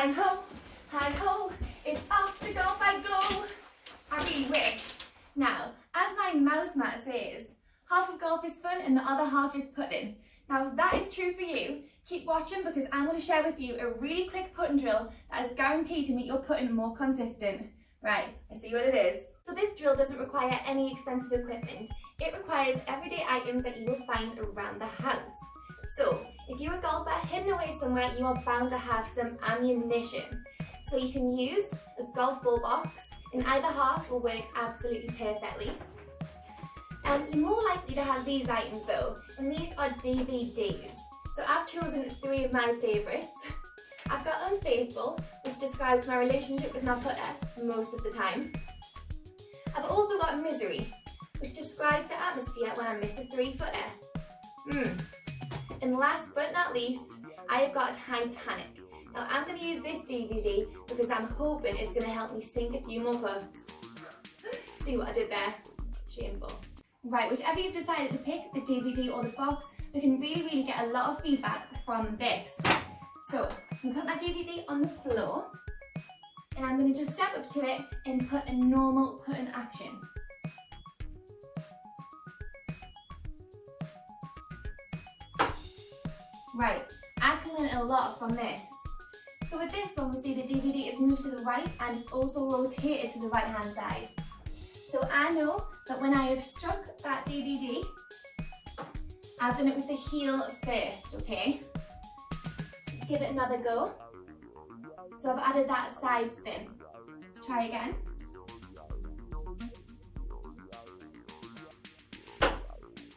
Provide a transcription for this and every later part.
hi ho, it's off to golf I go. I really wish. Now, as my mouse mat says, half of golf is fun and the other half is putting. Now, if that is true for you, keep watching because I'm going to share with you a really quick putting drill that is guaranteed to make your putting more consistent. Right, I see what it is. So this drill doesn't require any expensive equipment. It requires everyday items that you will find around the house. So, if you're a golfer hidden away somewhere, you are bound to have some ammunition. So you can use a golf ball box, and either half will work absolutely perfectly. You're more likely to have these items though, and these are DVDs. So I've chosen 3 of my favourites. I've got Unfaithful, which describes my relationship with my putter most of the time. I've also got Misery, which describes the atmosphere when I miss a 3-footer. And last but not least, I have got Titanic. Now I'm going to use this DVD because I'm hoping it's going to help me sink a few more putts. See what I did there? Shameful. Right, whichever you've decided to pick, the DVD or the box, we can really get a lot of feedback from this. So, I'm going to put my DVD on the floor, and I'm going to just step up to it and put a normal putting action. Right, I can learn a lot from this. So with this one, we see the DVD is moved to the right and it's also rotated to the right hand side. So I know that when I have struck that DVD, I've done it with the heel first, okay? Let's give it another go. So I've added that side spin. Let's try again.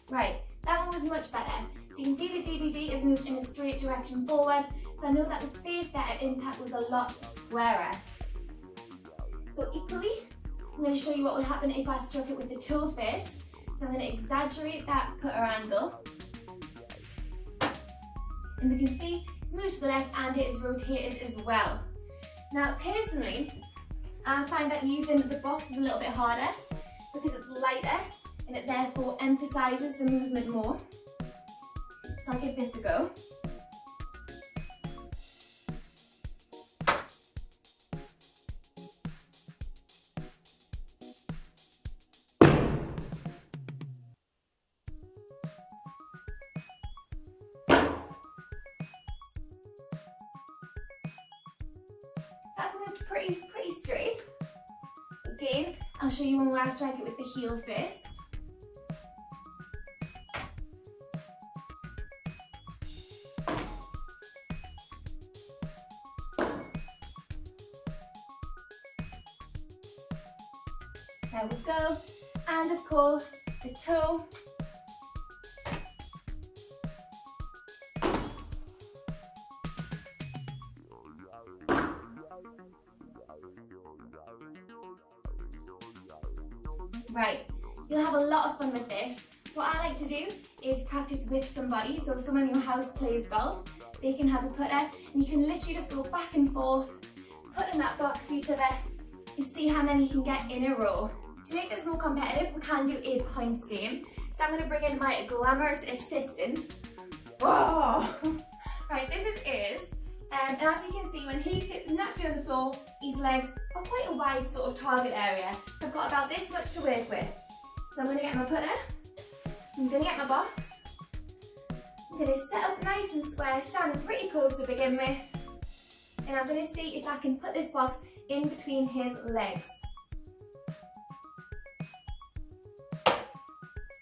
Right, that one was much better. So you can see the DVD is moved in a straight direction forward, so I know that the face there at impact was a lot squarer. So equally, I'm going to show you what would happen if I struck it with the toe first. So I'm going to exaggerate that putter angle. And we can see it's moved to the left and it is rotated as well. Now personally, I find that using the box is a little bit harder because it's lighter and it therefore emphasises the movement more. So I'll give this a go. That's moved pretty straight. Again, I'll show you one where I strike it with the heel first. There we go. And of course, the toe. Right, you'll have a lot of fun with this. What I like to do is practice with somebody. So if someone in your house plays golf, they can have a putter and you can literally just go back and forth, put in that box to each other and see how many you can get in a row. To make this more competitive, we can do a points game. So I'm going to bring in my glamorous assistant. Whoa! Right, this is Iz. And as you can see, when he sits naturally on the floor, his legs are quite a wide sort of target area. I've got about this much to work with. So I'm going to get my putter. I'm going to get my box. I'm going to set up nice and square, standing pretty close to begin with. And I'm going to see if I can put this box in between his legs.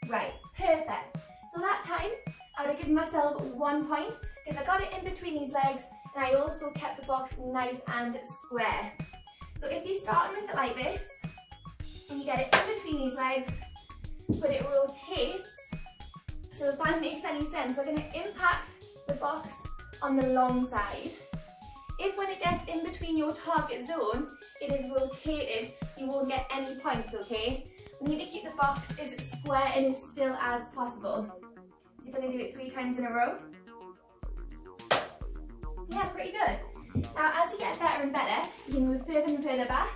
Right, perfect. So that time, I would have given myself 1 point because I got it in between his legs and I also kept the box nice and square. So if you're starting with it like this, and you get it in between his legs, but it rotates, so if that makes any sense, we're going to impact the box on the long side. If when it gets in between your target zone, it is rotated, you won't get any points, okay? We need to keep the box as square and as still as possible. So if I'm going to do it 3 times in a row. Yeah, pretty good. Now as you get better and better, you can move further and further back.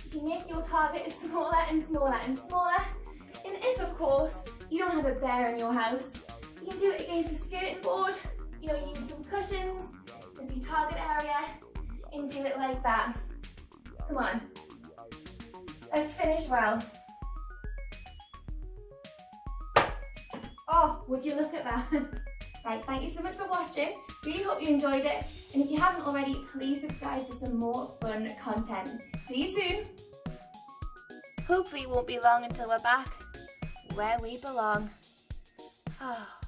You can make your target smaller and smaller and smaller. And if, of course, you don't have a bear in your house, you can do it against a skirting board, use some cushions as your target area. into it like that. Come on. Let's finish well. Oh, would you look at that? Right, thank you so much for watching. Really hope you enjoyed it. And if you haven't already, please subscribe for some more fun content. See you soon. Hopefully it won't be long until we're back where we belong. Oh.